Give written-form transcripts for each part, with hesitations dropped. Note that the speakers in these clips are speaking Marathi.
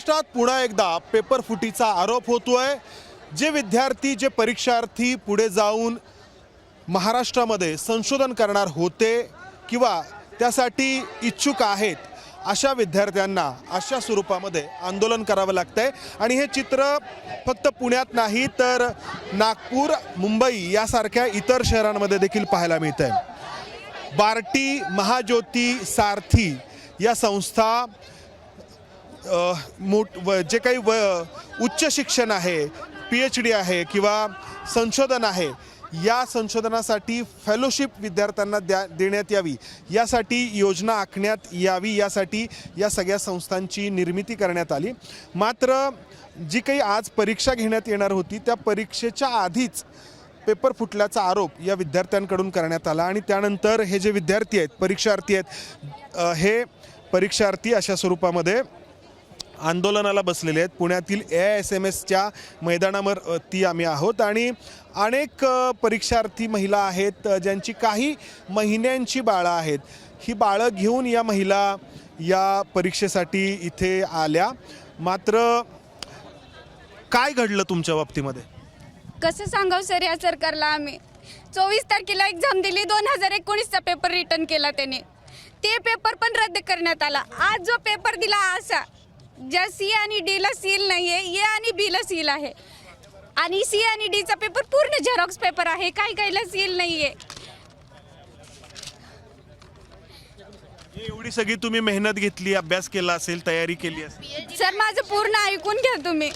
महाराष्ट्रात पुन्हा एकदा पेपर फुटीचा आरोप होतोय। जे विद्यार्थी जे परीक्षार्थी पुढे जाऊन महाराष्ट्रामध्ये संशोधन करणार होते किंवा त्यासाठी इच्छुक आहेत अशा विद्यार्थ्यांना अशा स्वरूपामध्ये आंदोलन करावं लागतंय। आणि हे चित्र फक्त पुण्यात नाही तर नागपूर, मुंबई यासारख्या इतर शहरांमध्ये देखील पाहायला मिळतंय। बार्टी, महाज्योती, सारथी या संस्था जे काही उच्च शिक्षण आहे, PhD आहे किंवा संशोधन आहे, या संशोधनासाठी फेलोशिप विद्यार्थ्यांना देण्यात यावी यासाठी योजना आखण्यात यावी, यासाठी या सगळ्या संस्थांची निर्मिती करण्यात आली। मात्र जी काही आज परीक्षा घेण्यात येणार होती त्या परीक्षेच्या आधीच पेपर फुटल्याचा आरोप या विद्यार्थ्यांकडून करण्यात आला आणि त्यानंतर हे जे विद्यार्थी आहेत, परीक्षार्थी आहेत, हे परीक्षार्थी अशा स्वरूपामध्ये आंदोलनाला बसलेले आहेत। पुण्यातील AISMSच्या मैदानावरती आम्ही आहोत आणि अनेक परीक्षार्थी महिला आहेत ज्यांची काही महिन्यांची बाळं आहेत। ही बाळं घेऊन या महिला या परीक्षेसाठी इथे आल्या। मात्र काय घडलं तुमच्या बाबतीमध्ये? कसं सांगावं सर या सरकारला? आम्ही 24 तारखेला एक्झाम दिली, 2019चा पेपर रिटर्न केला त्याने, ते पेपर पण रद्द करण्यात आला। आज जो पेपर दिला असा ज्या C आणि D ला सील नाही आहे, A आणि B ला सील आहे आणि C आणि D चा पेपर पूर्ण झेरॉक्स पेपर आहे, काही काहीला सील नाही आहे। एवढी सगळी तुम्ही मेहनत घेतली, अभ्यास केला असेल, तयारी केली असेल। सर माझं पूर्ण ऐकून घ्या तुम्ही।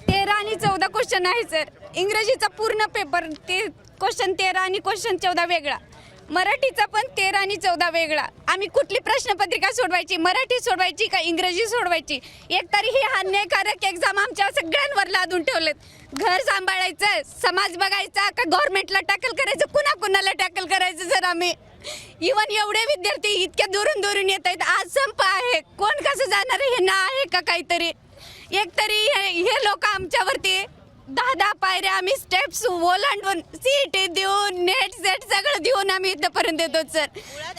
13 आणि 14 क्वेश्चन आहे सर। इंग्रजीचा पूर्ण पेपर ते क्वेश्चन 13 आणि क्वेश्चन 14 वेगळा, मराठीचा पण 13 आणि 14 वेगळा। आम्ही कुठली प्रश्नपत्रिका सोडवायची, मराठी सोडवायची का इंग्रजी सोडवायची? एक तरी ही अन्यायकारक एक्झाम आमच्या सगळ्यांवर लादून ठेवलेत। घर सांभाळायचं, समाज बघायचा का गव्हर्नमेंटला टॅकल करायचं, कुणाला टॅकल करायचं? सर आम्ही इवन एवढे विद्यार्थी इतक्या दुरून येत आहेत, आज संप आहे, कोण कसं जाणार हे ना आहे का काहीतरी? एक तरी हे लोक आमच्यावरती 10 पायऱ्या आम्ही स्टेप्स ओलांडून CET देऊन नेट सेट सगळं देऊन आम्ही इथंपर्यंत येतो सर।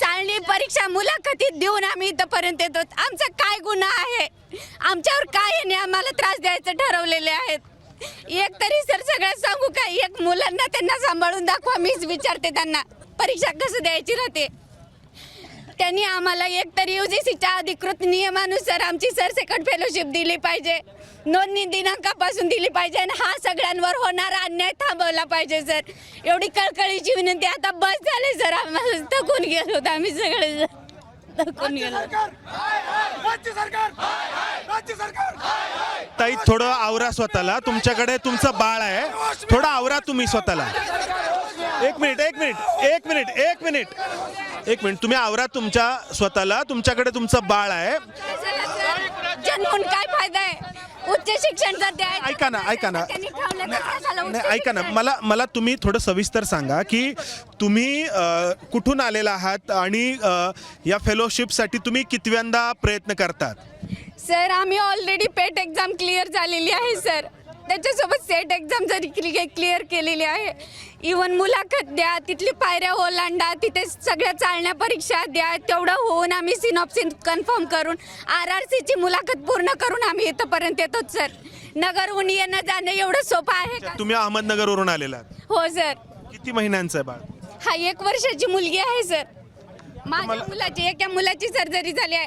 चालणी परीक्षा मुलाखतीत देऊन आम्ही इथंपर्यंत येतो। आमचा काय गुन्हा आहे? आमच्यावर काय याने आम्हाला त्रास द्यायचं ठरवलेले आहेत? एक तरी सर सगळ्यात सांगू का, एक मुलांना त्यांना सांभाळून दाखवा। मीच विचारते त्यांना परीक्षा कसं द्यायची राहते। त्यांनी आम्हाला एकतरी UGCच्या अधिकृत नियमानुसार आमची सरसकट फेलोशिप दिली पाहिजे, नोंदणी दिनांकापासून दिली पाहिजे आणि हा सगळ्यांवर होणारा अन्याय थांबवला पाहिजे सर। एवढी कळकळीची विनंती। आता बस झाली सर, आम्हाला थकून गेलो होतो आम्ही सगळे, थकून गेलो। ताई थोडं आवरा स्वतःला, तुमच्याकडे तुमचं बाळ आहे, थोडं आवरा तुम्ही स्वतःला। एक मिनिट तुम्ही आवरा तुमच्या स्वतःला, तुमच्याकडे तुमचं बाळ आहे। जन्मून काय फायदा आहे? उच्च शिक्षण ऐका ना, मला तुम्ही थोडं सविस्तर सांगा की तुम्ही कुठून आलेला आहात आणि या फेलोशिपसाठी तुम्ही कितव्यांदा प्रयत्न करतात? सर आम्ही ऑलरेडी पेट एक्झाम क्लिअर झालेली आहे सर, त्याच्यासोबत सेट एक्झाम जरी क्लिअर केलेली आहे। इवन मुलाखत द्या, तिथली पायऱ्या ओलांडा, तिथे सगळ्या चालण्या परीक्षा द्या, तेवढं होऊन आम्ही सिनॉप्सिस कन्फर्म करून RRCची मुलाखत पूर्ण करून आम्ही इथंपर्यंत येतो सर। नगरहून येणं जाणं एवढं सोपं आहे का? तुम्ही अहमदनगरवरून आलेला? हो सर। किती महिन्यांचं आहे बाळ? हा 1 वर्षाची मुलगी आहे सर। माझ्या मुलाची, एका मुलाची सर्जरी झाली आहे।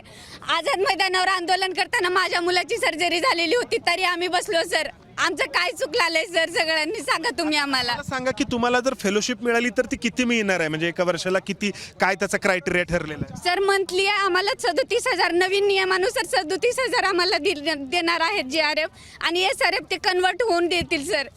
आझाद मैदानावर आंदोलन करताना माझ्या मुलाची सर्जरी झालेली होती, तरी आम्ही बसलो सर। आमचं काय चुकलाय सर? सगळ्यांनी सांगा तुम्ही आम्हाला। सांगा की तुम्हाला जर फेलोशिप मिळाली तर ती किती मिळणार आहे? म्हणजे एका वर्षाला किती, काय त्याचा क्रायटेरिया ठरलेला आहे? सर मंथली आम्हाला 37,000, नवीन नियमानुसार 37,000 आम्हाला देणार आहेत GRF आणि SRF ते कन्वर्ट होऊन देतील सर।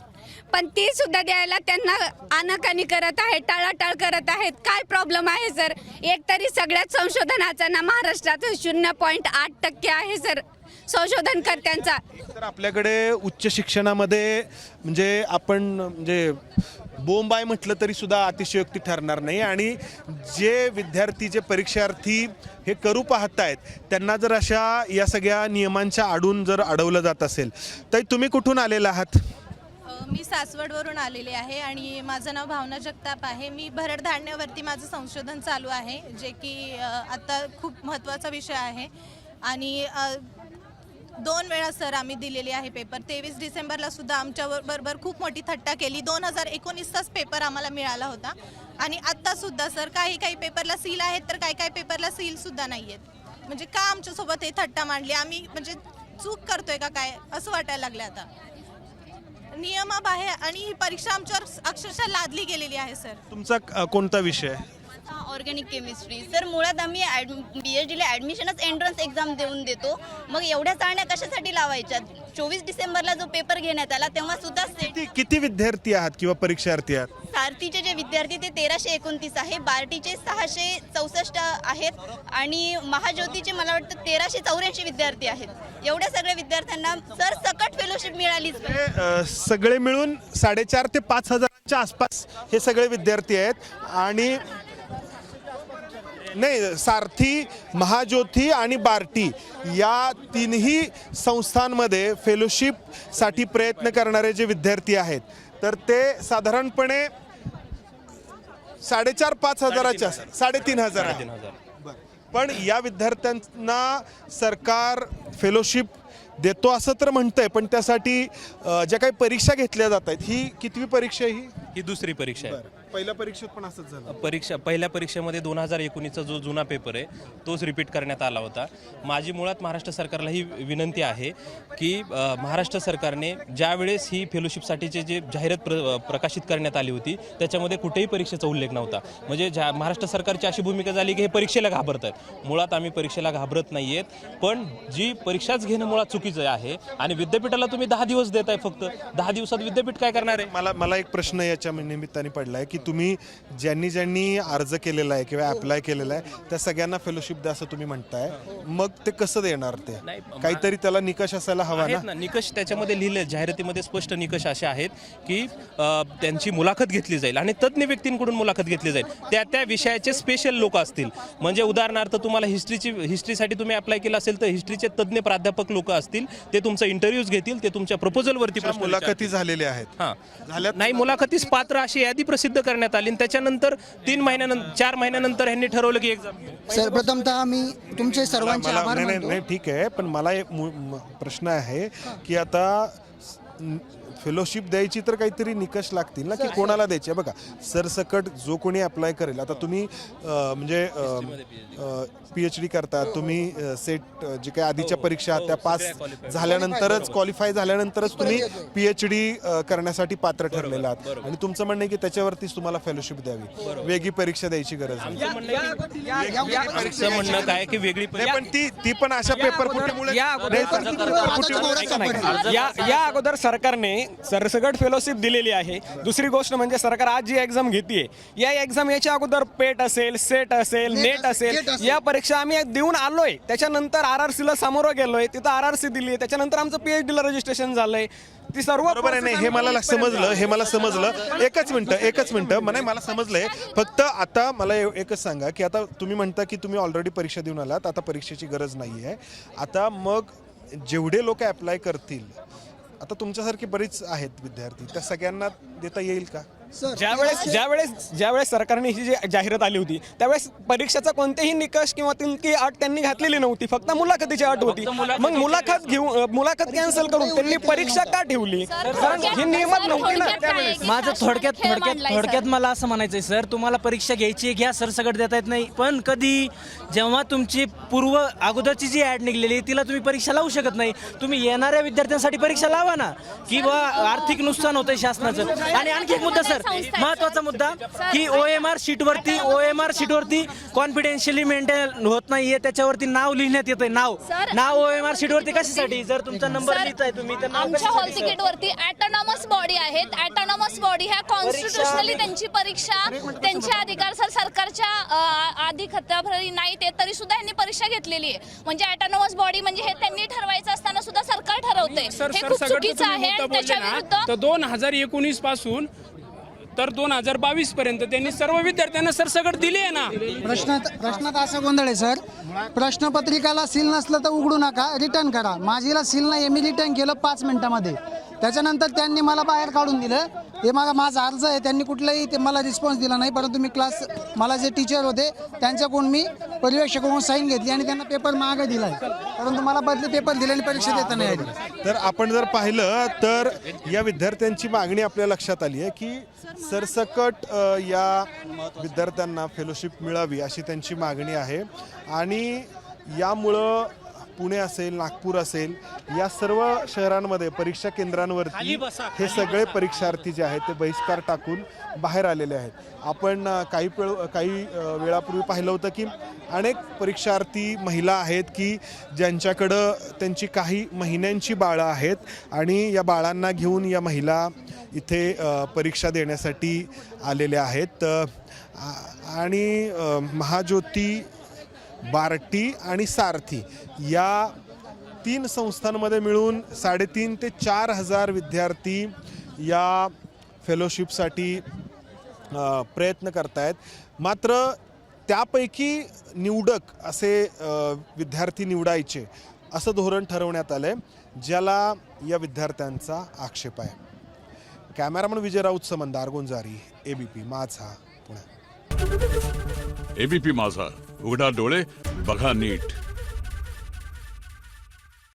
पण ते सुद्धा द्यायला त्यांना आनाकानी करत आहेत, टाळाटाळ करत आहेत। काय प्रॉब्लेम आहे सर? एक तरी सगळ्यात संशोधनाचा ना महाराष्ट्रात 0.8% आहे सर संशोधनकर्त्यांचा। तर आपल्याकडे उच्च शिक्षणामध्ये म्हणजे आपण म्हणजे बोंब आहे म्हटलं तरी सुद्धा अतिशयोक्ती ठरणार नाही। आणि जे विद्यार्थी, जे परीक्षार्थी हे करू पाहतायत त्यांना जर अशा या सगळ्या नियमांच्या आडून जर अडवलं जात असेल तर तुम्ही कुठून आलेला आहात? मी सासवडवरून आलेले आहे आणि माझं नाव भावना जगताप आहे। मी भरडधान्यावरती माझं संशोधन चालू आहे, जे की आता खूप महत्त्वाचा विषय आहे। आणि 2 वेळा सर आम्ही दिलेली आहे पेपर. 23 डिसेंबरला सुद्धा आमच्या बरोबर खूप मोठी थट्टा केली. 2019चाच पेपर आम्हाला मिळाला होता आणि आत्ता सुद्धा सर काही पेपरला सील आहेत तर काही पेपरला सील सुद्धा नाही आहेत. म्हणजे का आमच्यासोबत हे थट्टा मांडली? आम्ही म्हणजे चूक करतोय का काय असं वाटायला लागलं आता. नियमाबाहेर आणि ही परीक्षा आमच्यावर अक्षरशः लादली गेलेली आहे सर. तुमचा कोणता विषय आहे? Organic chemistry. सर मुळात आम्ही PhDला ॲडमिशनच एंट्रन्स एक्झाम देऊन देतो, मग एवढ्या चाळण्या कशासाठी लावायच्या? 24 डिसेंबरला जो पेपर घेण्यात आला तेव्हा सुद्धा किती विद्यार्थी आहात किंवा परीक्षार्थी आहात? सारथीचे जे विद्यार्थी ते 1329 आहे, बार्टीचे 664 आहेत आणि महाज्योतीचे मला वाटतं 1384 विद्यार्थी आहेत. एवढ्या सगळ्या विद्यार्थ्यांना सर सकट फेलोशिप मिळालीच. सगळे मिळून 4,500 ते 5,000च्या आसपास हे सगळे विद्यार्थी आहेत. आणि नाही, सारथी, महाज्योती आणि बार्टी या तिन्ही संस्थांमध्ये फेलोशिपसाठी प्रयत्न करणारे जे विद्यार्थी आहेत तर ते साधारणपणे 4,500-5 हजाराच्या 3,500. पण या विद्यार्थ्यांना सरकार फेलोशिप देतो असं तर म्हणतंय, पण त्यासाठी ज्या काही परीक्षा घेतल्या जात आहेत, ही कितवी परीक्षा आहे? ही दुसरी परीक्षा आहे. पहिल्या परीक्षेत पण असंच झालं. पहिल्या परीक्षेमध्ये 2019चा जो जुना पेपर आहे तोच रिपीट करण्यात आला होता. माझी मुळात महाराष्ट्र सरकारला ही विनंती आहे की महाराष्ट्र सरकारने ज्यावेळेस ही फेलोशिपसाठीचे जे जाहिरात प्रकाशित करण्यात आली होती त्याच्यामध्ये कुठेही परीक्षेचा उल्लेख नव्हता. म्हणजे महाराष्ट्र सरकारची अशी भूमिका झाली की हे परीक्षेला घाबरत आहेत. मुळात आम्ही परीक्षेला घाबरत नाही आहेत, पण जी परीक्षाच घेणं मुळात चुकीचं आहे. आणि विद्यापीठाला तुम्ही 10 दिवस देत आहे, फक्त 10 दिवसात विद्यापीठ काय करणार आहे? मला एक प्रश्न याच्या निमित्ताने पडला आहे की तुम्ही ज्यांनी अर्ज केलेला आहे किंवा अप्लाय केलेला आहे त्या सगळ्यांना फेलोशिप द्या असं तुम्ही म्हणताय, मग ते कसं देणार? ते काहीतरी त्याला निकष असायला हवा ना. निकष त्याच्यामध्ये लिहिले, जाहिरातीमध्ये स्पष्ट निकष असे आहेत की त्यांची मुलाखत घेतली जाईल आणि तज्ज्ञ व्यक्तींकडून मुलाखत घेतली जाईल. त्या विषयाचे स्पेशल लोक असतील. म्हणजे उदाहरणार्थ तुम्हाला हिस्ट्रीसाठी तुम्ही अप्लाय केलं असेल तर हिस्ट्रीचे तज्ज्ञ प्राध्यापक लोक असतील, ते तुमचा इंटरव्ह्यूज घेतील, ते तुमच्या प्रपोजलवरती मुलाखती झालेल्या आहेत. झाल्यात नाही, मुलाखतीस पात्र अशी यादी प्रसिद्ध करण्यात आली. त्याच्यानंतर 4 महिन्यानंतर यांनी ठरवलं की एक्झाम. सर प्रथमतः आम्ही तुमचे सर्वांचे आभार मानतो. नाही, ठीक आहे, पण मला एक प्रश्न आहे की आता फेलोशिप द्यायची तर काहीतरी निकष लागतील ना, की कोणाला द्यायचे? बघा, सरसकट जो कोणी अप्लाय करेल, आता तुम्ही म्हणजे PhD करता, तुम्ही सेट जे काही आधीच्या परीक्षा त्या पास झाल्यानंतरच, क्वालिफाय झाल्यानंतरच तुम्ही PhD करण्यासाठी पात्र ठरलेला आहात आणि तुमचं म्हणणं आहे की त्याच्यावरतीच तुम्हाला फेलोशिप द्यावी, वेगळी परीक्षा द्यायची गरज नाही. म्हणणं काय की वेगळी पण ती पण अशा पेपर फुटीमुळे या अगोदर सरकारने सरसकट फेलोशिप दिलेली आहे. दुसरी गोष्ट म्हणजे सरकार आज जी एक्झाम घेते, या एक्झाम याच्या अगोदर पेट असेल, सेट असेल, नेट असेल, या परीक्षा आम्ही देऊन आलोय. त्याच्यानंतर RRCला सामोरं गेलोय, तिथं RRC दिली, त्याच्यानंतर आमचं PhDला रजिस्ट्रेशन झालंय. ती सर्व बरोबर आहे. नाही, हे मला समजलं. एकच मिनिटं मला समजलंय. फक्त आता मला एकच सांगा की आता तुम्ही म्हणता की तुम्ही ऑलरेडी परीक्षा देऊन आलात, आता परीक्षेची गरज नाही आहे. आता मग जेवढे लोक अप्लाय करतील, आता तुमच्यासारखे बरीच आहेत विद्यार्थी, त्या सगळ्यांना देता येईल का? ज्यावेळेस सरकारने ही जी जाहिरात आली होती त्यावेळेस परीक्षेचा कोणतेही निकष किंवा तितकी अट त्यांनी घातलेली नव्हती, फक्त मुलाखतीची अट होती. मग मुलाखत कॅन्सल करून त्यांनी परीक्षा का ठेवली? कारण ही नियमात नव्हती ना त्यावेळेस. माझं थोडक्यात मला असं म्हणायचंय सर, तुम्हाला परीक्षा घ्यायची घ्या, सरसकट देता येत नाही, पण कधी जेव्हा तुमची अगोदरची जी ऍड निघलेली तिला तुम्ही परीक्षा लावू शकत नाही. तुम्ही येणाऱ्या विद्यार्थ्यांसाठी परीक्षा लावा ना, किंवा आर्थिक नुकसान होतंय शासनाचं. आणि आणखी एक मुद्दा सर, महत्वाचा मुद्दा की OMR शीटवरती कॉन्फिडेन्शियली मेंटेन होत नाहीये, त्याच्यावरती नाव लिहिण्यात येतंय. नाव OMR शीटवरती कशासाठी? जर तुमचा नंबर लिहिताय तुम्ही तर आमच्या हॉल तिकीटवरती ऑटोनॉमस बॉडी आहेत. ऑटोनॉमस बॉडी ह्या कॉन्स्टिट्युशनली त्यांची परीक्षा, त्यांचे अधिकार सर सरकारच्या अधिखताखाली नाही, ते तरी सुद्धा यांनी परीक्षा घेतलेली आहे. म्हणजे ऑटोनॉमस बॉडी म्हणजे हे त्यांनी ठरवायचं असताना सुद्धा सरकार ठरवतंय, हे खूप चुकीचं आहे. त्याच्या विरुद्ध 2019 पासून तर 2022 पर्यंत त्यांनी सर्व विद्यार्थ्यांना सरसकट दिली आहे ना. प्रश्नात असा गोंधळ आहे सर, प्रश्नपत्रिकाला सील नसलं तर उघडू नका, रिटर्न करा. माझीला सील नाही, मी रिटर्न केलं 5 मिनिटामध्ये. त्याच्यानंतर त्यांनी मला बाहेर काढून दिलं. हे माझा अर्ज आहे, त्यांनी कुठलाही ते मला रिस्पॉन्स दिला नाही. परंतु मी मला जे टीचर होते त्यांच्याकडून मी पर्यवेक्षकाकडून साईन घेतली आणि त्यांना पेपर मागे दिला आहे. परंतु मला बदली पेपर दिले आणि परीक्षा देता नाही आली. तर आपण जर पाहिलं तर या विद्यार्थ्यांची मागणी आपल्या लक्षात आली आहे की सरसकट या विद्यार्थ्यांना फेलोशिप मिळावी अशी त्यांची मागणी आहे. आणि यामुळं पुणे असेल, नागपूर असेल, या सर्व शहरांमध्ये परीक्षा केंद्रांवरती हे सगळे परीक्षार्थी जे आहेत ते बहिष्कार टाकून बाहेर आलेले आहेत. आपण काही वेळापूर्वी पाहिलं होतं की अनेक परीक्षार्थी महिला आहेत की ज्यांच्याकडं त्यांची काही महिन्यांची बाळं आहेत आणि या बाळांना घेऊन या महिला इथे परीक्षा देण्यासाठी आलेल्या आहेत. आणि महाज्योती, बार्टी आणि सारथी या 3 संस्थांमध्ये मिळून 3,500 ते 4,000 विद्यार्थी या फेलोशिपसाठी प्रयत्न करत आहेत. मात्र त्यापैकी निवडक असे विद्यार्थी निवडायचे असं धोरण ठरवण्यात आलं आहे, ज्याला या विद्यार्थ्यांचा आक्षेप आहे. कॅमेरामन विजय राऊत सह मंदार गोंजारी, ABP माझा, पुणे. ABP माझा, उघडा डोळे बघा नीट.